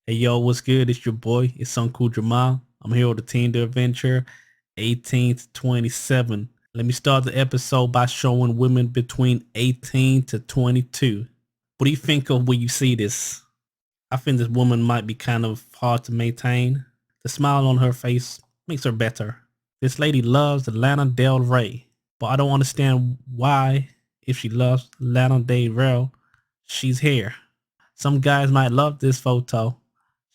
Hey yo, what's good? It's your boy. It's Uncool Jamal. I'm here with the Tinder adventure 18 to 27. Let me start the episode by showing women between 18 to 22. What do you think of when you see this? I think this woman might be kind of hard to maintain. The smile on her face makes her better. This lady loves Lana Del Rey, but I don't understand why, if she loves Lana Del Rey, she's here. Some guys might love this photo.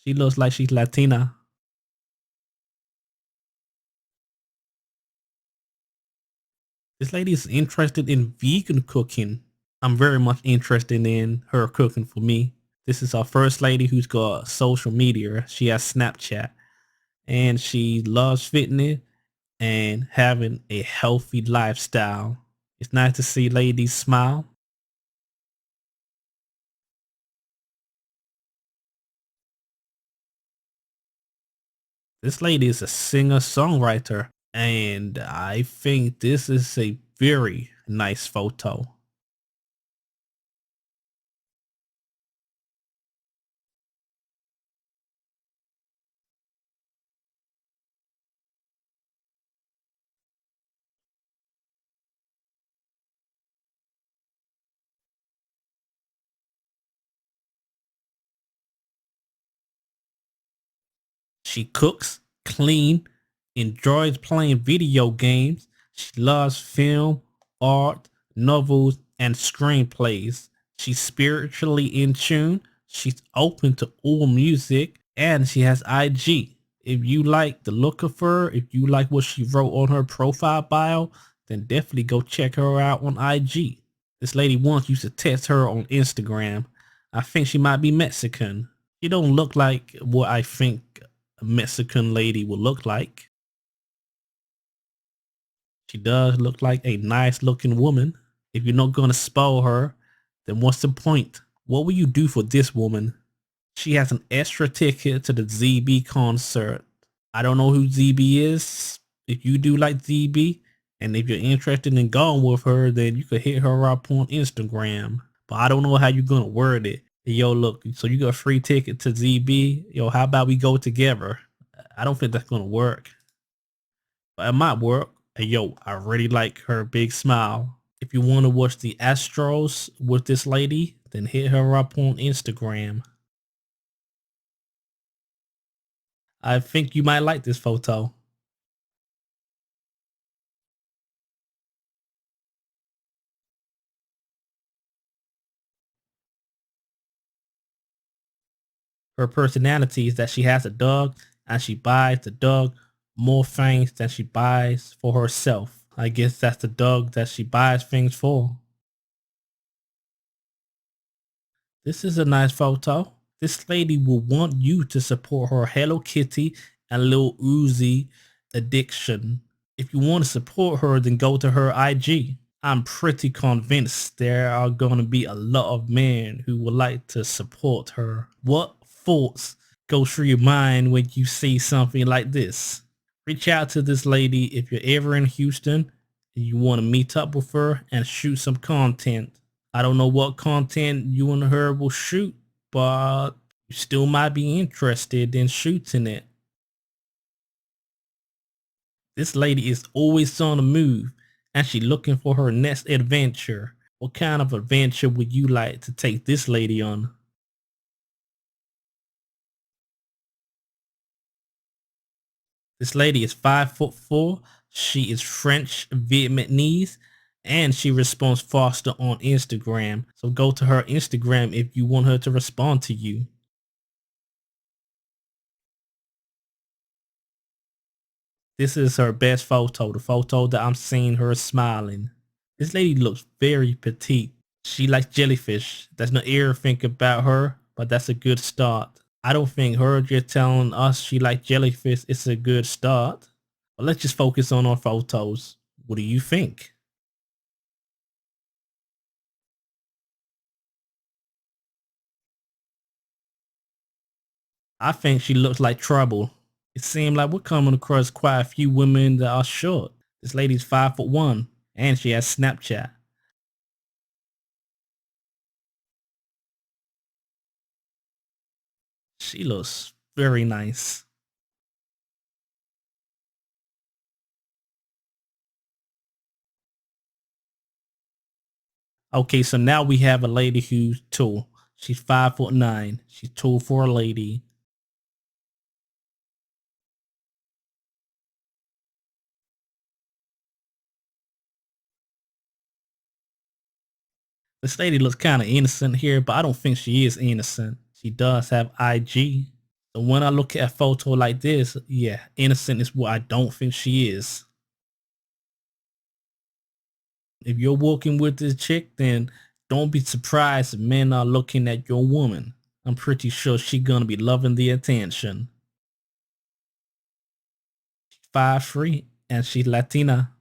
She looks like she's Latina. This lady is interested in vegan cooking. I'm very much interested in her cooking for me. This is our first lady who's got social media. She has Snapchat and she loves fitness and having a healthy lifestyle. It's nice to see ladies smile. This lady is a singer-songwriter and I think this is a very nice photo. She cooks, clean, enjoys playing video games. She loves film, art, novels, and screenplays. She's spiritually in tune. She's open to all music, and she has IG. If you like the look of her, if you like what she wrote on her profile bio, then definitely go check her out on IG. This lady once used to test her on Instagram. I think she might be Mexican. She don't look like what I think a Mexican lady would look like. She does look like a nice looking woman. If you're not gonna spoil her, then what's the point? What will you do for this woman? She has an extra ticket to the ZB concert. I don't know who ZB is. If you do like ZB, and if you're interested in going with her, then you could hit her up on Instagram. But I don't know how you're gonna word it. Hey, yo, look, so you got a free ticket to ZB. Yo, how about we go together? I don't think that's gonna work. But it might work. Hey, yo, I really like her big smile. If you want to watch the Astros with this lady, then hit her up on Instagram. I think you might like this photo. Her personality is that she has a dog and she buys the dog more things than she buys for herself. I guess that's the dog that she buys things for. This is a nice photo. This lady will want you to support her Hello Kitty and Lil Uzi addiction. If you want to support her, then go to her IG. I'm pretty convinced there are going to be a lot of men who would like to support her. What thoughts go through your mind when you see something like this? Reach out to this lady if you're ever in Houston and you want to meet up with her and shoot some content. I don't know what content you and her will shoot, but you still might be interested in shooting it. This lady is always on the move and she looking for her next adventure. What kind of adventure would you like to take this lady on? This lady is 5'4". She is French Vietnamese and she responds faster on Instagram. So go to her Instagram if you want her to respond to you. This is her best photo, the photo that I'm seeing her smiling. This lady looks very petite. She likes jellyfish. There's no everything about her, but that's a good start. I don't think her just telling us she likes jellyfish is a good start. But let's just focus on our photos. What do you think? I think she looks like trouble. It seems like we're coming across quite a few women that are short. This lady's 5'1" and she has Snapchat. She looks very nice. Okay, so now we have a lady who's tall. She's 5'9". She's tall for a lady. This lady looks kind of innocent here, but I don't think she is innocent. She does have IG. So when I look at a photo like this, yeah, innocent is what I don't think she is. If you're working with this chick, then don't be surprised if men are looking at your woman. I'm pretty sure she gonna be loving the attention. 5'3" and she's Latina.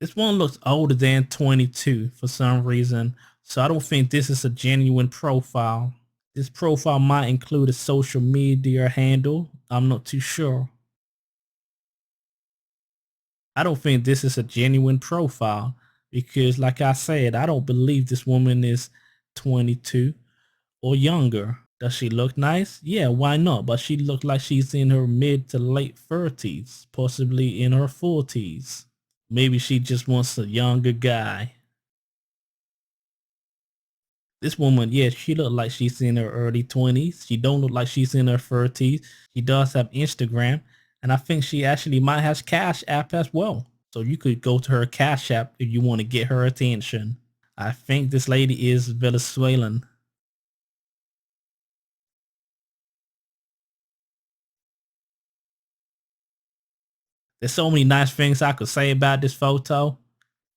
This one looks older than 22 for some reason, so I don't think this is a genuine profile. This profile might include a social media handle. I'm not too sure. I don't think this is a genuine profile because, like I said, I don't believe this woman is 22 or younger. Does she look nice? Yeah, why not? But she looked like she's in her mid to late 30s, possibly in her 40s. Maybe she just wants a younger guy. This woman, yeah, she look like she's in her early 20s. She don't look like she's in her 30s. She does have Instagram, and I think she actually might have Cash App as well. So you could go to her Cash App if you want to get her attention. I think this lady is Venezuelan. There's so many nice things I could say about this photo,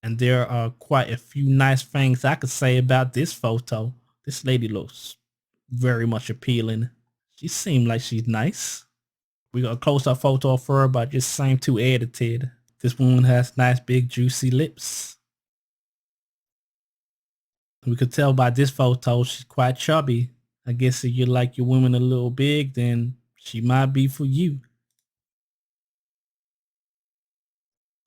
and there are quite a few nice things I could say about this photo. This lady looks very much appealing. She seemed like she's nice. We got a close-up photo of her, but just same too edited. This woman has nice big juicy lips. We could tell by this photo she's quite chubby. I guess if you like your women a little big, then she might be for you.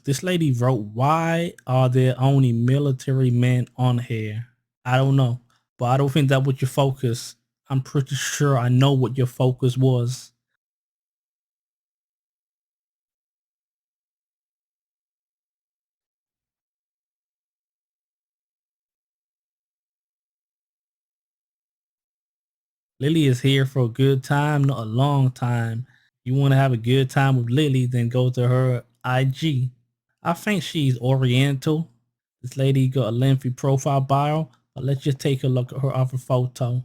This lady wrote, "Why are there only military men on here?" I don't know, but I don't think that was your focus. I'm pretty sure I know what your focus was. Lily is here for a good time, not a long time. You want to have a good time with Lily, then go to her IG. I think she's Oriental. This lady got a lengthy profile bio, but let's just take a look at her other photo.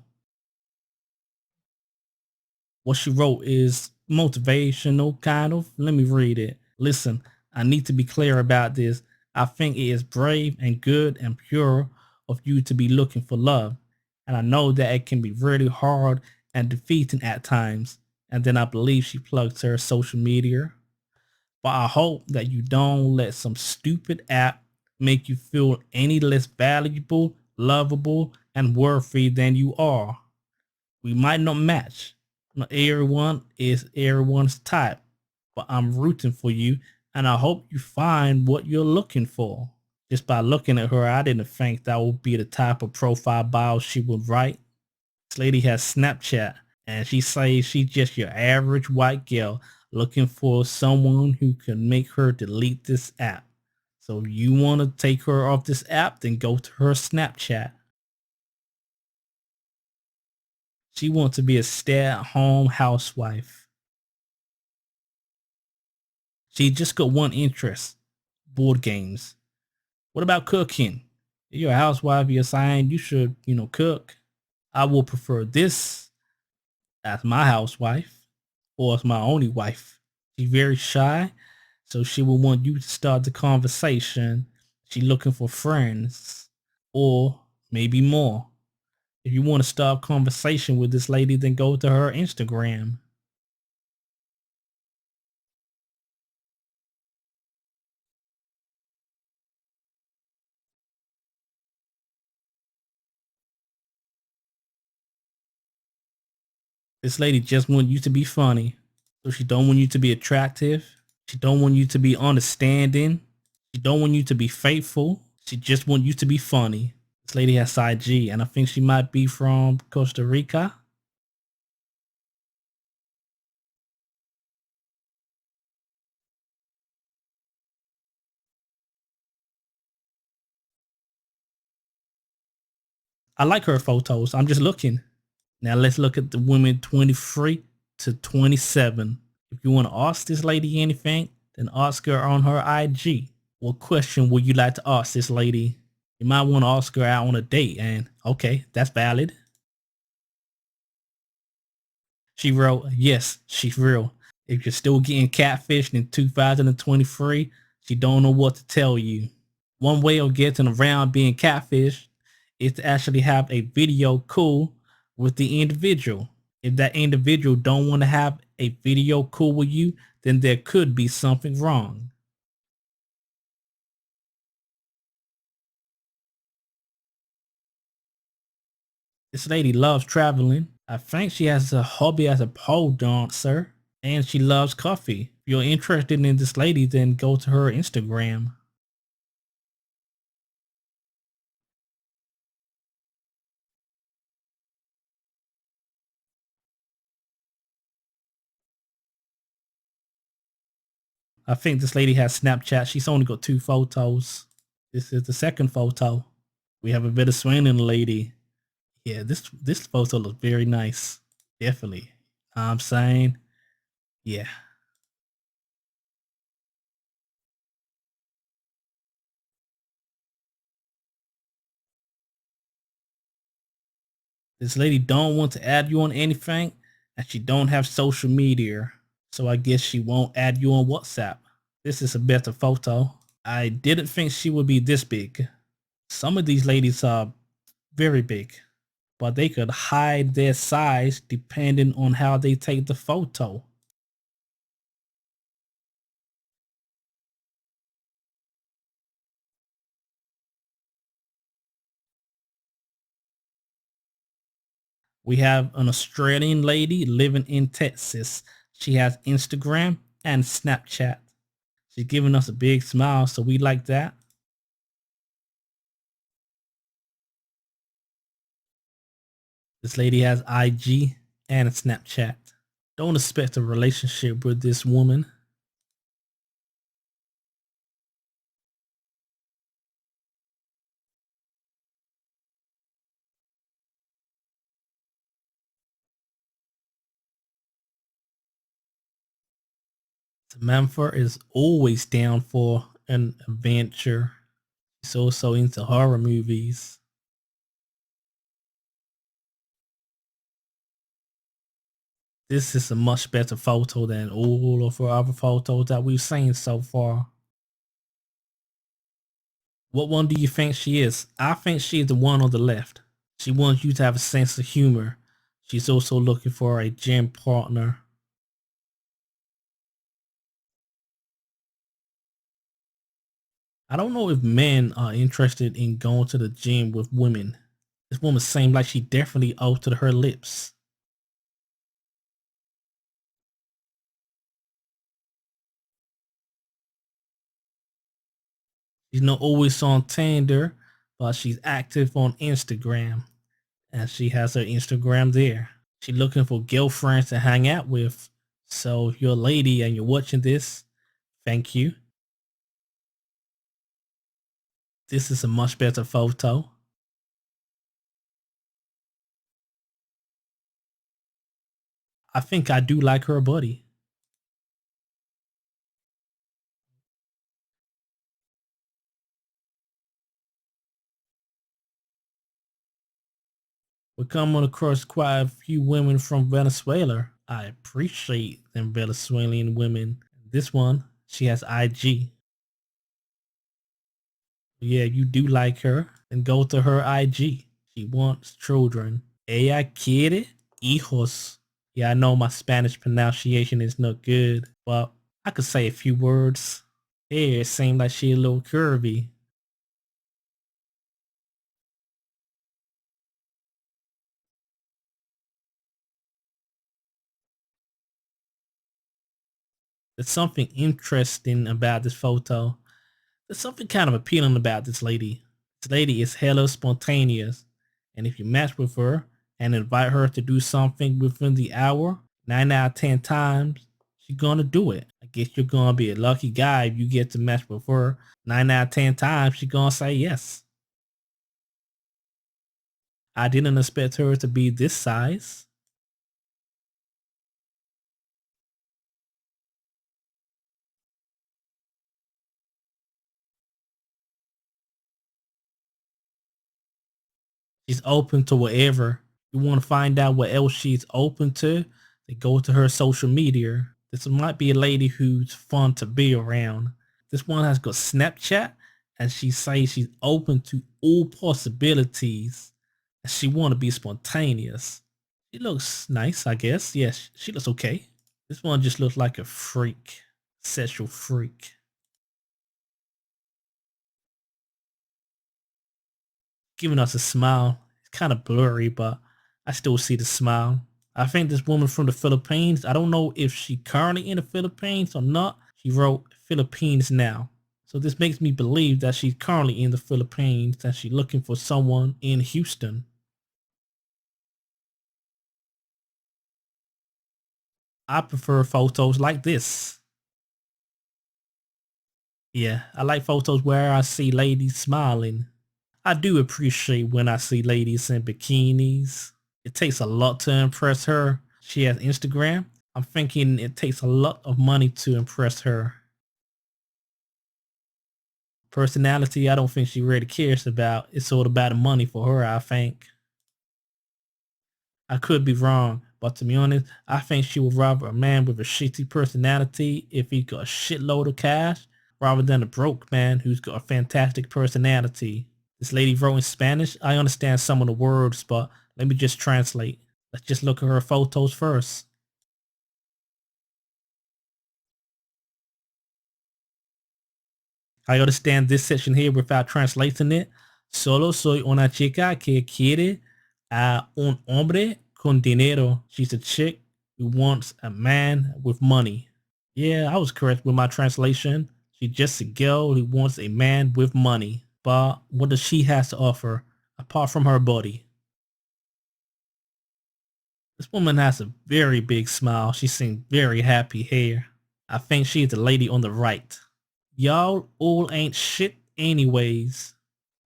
What she wrote is motivational, kind of. Let me read it. Listen, I need to be clear about this. I think it is brave and good and pure of you to be looking for love. And I know that it can be really hard and defeating at times. And then I believe she plugs her social media. But I hope that you don't let some stupid app make you feel any less valuable, lovable, and worthy than you are. We might not match. Not everyone is everyone's type, but I'm rooting for you and I hope you find what you're looking for. Just by looking at her, I didn't think that would be the type of profile bio she would write. This lady has Snapchat and she says she's just your average white girl looking for someone who can make her delete this app. So if you want to take her off this app, then go to her Snapchat. She wants to be a stay-at-home housewife. She just got one interest, board games. What about cooking? If you're a housewife, you're saying you should, cook. I will prefer this as my housewife or as my only wife. She's very shy, so she will want you to start the conversation. She's looking for friends or maybe more. If you want to start a conversation with this lady, then go to her Instagram. This lady just want you to be funny. So she don't want you to be attractive. She don't want you to be understanding. She don't want you to be faithful. She just want you to be funny. This lady has IG, and I think she might be from Costa Rica. I like her photos. I'm just looking. Now let's look at the women 23 to 27. If you want to ask this lady anything, then ask her on her IG. What question would you like to ask this lady? You might want to ask her out on a date, and okay, that's valid. She wrote, yes, she's real. If you're still getting catfished in 2023, she don't know what to tell you. One way of getting around being catfished is to actually have a video call with the individual. If that individual don't want to have a video call with you, then there could be something wrong. This lady loves traveling. I think she has a hobby as a pole dancer, and she loves coffee. If you're interested in this lady, then go to her Instagram. I think this lady has Snapchat. She's only got 2 photos. This is the second photo. We have a Venezuelan lady. Yeah, this photo looks very nice. Definitely. I'm saying, yeah. This lady don't want to add you on anything, and she don't have social media. So I guess she won't add you on WhatsApp. This is a better photo. I didn't think she would be this big. Some of these ladies are very big, but they could hide their size depending on how they take the photo. We have an Australian lady living in Texas. She has Instagram and Snapchat. She's giving us a big smile, so we like that. This lady has IG and Snapchat. Don't expect a relationship with this woman. Samantha is always down for an adventure. She's also into horror movies. This is a much better photo than all of our other photos that we've seen so far. What one do you think she is? I think she's the one on the left. She wants you to have a sense of humor. She's also looking for a gym partner. I don't know if men are interested in going to the gym with women. This woman seemed like she definitely altered her lips. She's not always on Tinder, but she's active on Instagram. And she has her Instagram there. She's looking for girlfriends to hang out with. So if you're a lady and you're watching this, thank you. This is a much better photo. I think I do like her body. We're coming across quite a few women from Venezuela. I appreciate them Venezuelan women. This one, she has IG. Yeah, you do like her, then go to her IG. She wants children. Ella quiere hijos. Yeah, I know my Spanish pronunciation is not good, but I could say a few words. Yeah, it seemed like she a little curvy. There's something interesting about this photo. There's something kind of appealing about this lady. This lady is hella spontaneous, and if you match with her and invite her to do something within the hour, 9 out of 10 times, she's gonna do it. I guess you're gonna be a lucky guy if you get to match with her. 9 out of 10 times, she's gonna say yes. I didn't expect her to be this size. She's open to whatever. You want to find out what else she's open to, then go to her social media. This might be a lady who's fun to be around. This one has got Snapchat and she says she's open to all possibilities and she want to be spontaneous. She looks nice, I guess. Yes, she looks okay. This one just looks like a freak, sexual freak. Giving us a smile. It's kind of blurry, but I still see the smile. I think this woman from the Philippines, I don't know if she currently in the Philippines or not. She wrote Philippines now. So this makes me believe that she's currently in the Philippines and she's looking for someone in Houston. I prefer photos like this. Yeah, I like photos where I see ladies smiling. I do appreciate when I see ladies in bikinis. It takes a lot to impress her. She has Instagram. I'm thinking it takes a lot of money to impress her. Personality, I don't think she really cares about. It's all about the money for her, I think. I could be wrong, but to be honest, I think she would rather a man with a shitty personality if he got a shitload of cash rather than a broke man who's got a fantastic personality. This lady wrote in Spanish. I understand some of the words, but let me just translate. Let's just look at her photos first. I understand this section here without translating it. Solo soy una chica que quiere a un hombre con dinero. She's a chick who wants a man with money. Yeah, I was correct with my translation. She's just a girl who wants a man with money. But what does she have to offer apart from her body? This woman has a very big smile. She seems very happy here. I think she's the lady on the right. Y'all all ain't shit anyways.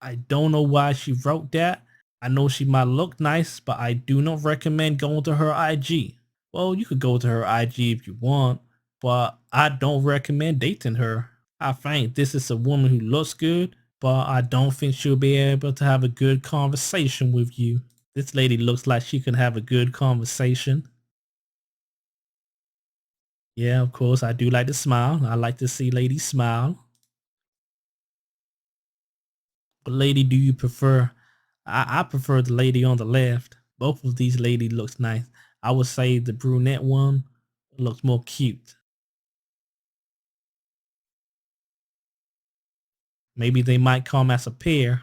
I don't know why she wrote that. I know she might look nice, but I do not recommend going to her IG. Well, you could go to her IG if you want, but I don't recommend dating her. I think this is a woman who looks good, but I don't think she'll be able to have a good conversation with you. This lady looks like she can have a good conversation. Yeah, of course, I do like to smile. I like to see ladies smile. What lady do you prefer? I prefer the lady on the left. Both of these ladies looks nice. I would say the brunette one looks more cute. Maybe they might come as a pair.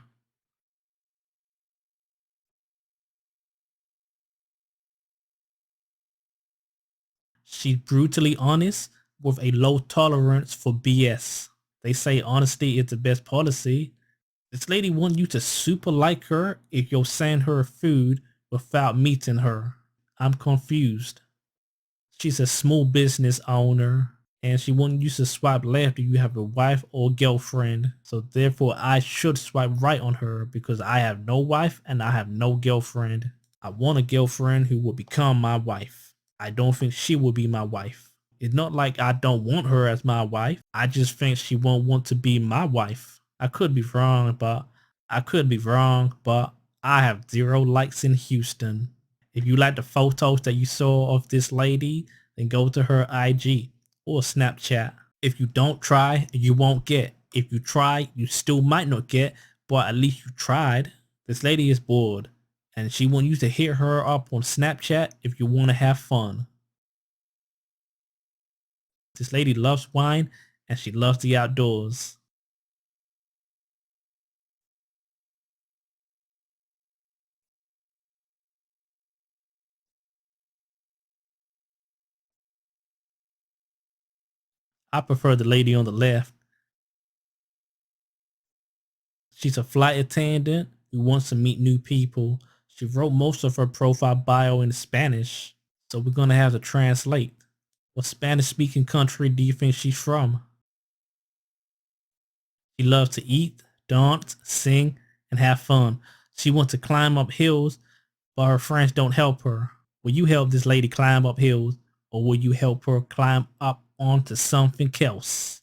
She's brutally honest with a low tolerance for BS. They say honesty is the best policy. This lady want you to super like her if you'll send her food without meeting her. I'm confused. She's a small business owner and she won't use to swipe left if you have a wife or girlfriend. So therefore I should swipe right on her because I have no wife and I have no girlfriend. I want a girlfriend who will become my wife. I don't think she will be my wife. It's not like I don't want her as my wife. I just think she won't want to be my wife. I could be wrong, but I have 0 likes in Houston. If you like the photos that you saw of this lady, then go to her IG or Snapchat. If you don't try, you won't get. If you try, you still might not get, but at least you tried. This lady is bored and she wants you to hit her up on Snapchat if you want to have fun. This lady loves wine and she loves the outdoors. I prefer the lady on the left. She's a flight attendant who wants to meet new people. She wrote most of her profile bio in Spanish, so we're going to have to translate. What Spanish speaking country do you think she's from? She loves to eat, dance, sing, and have fun. She wants to climb up hills, but her friends don't help her. Will you help this lady climb up hills, or will you help her climb up onto something else?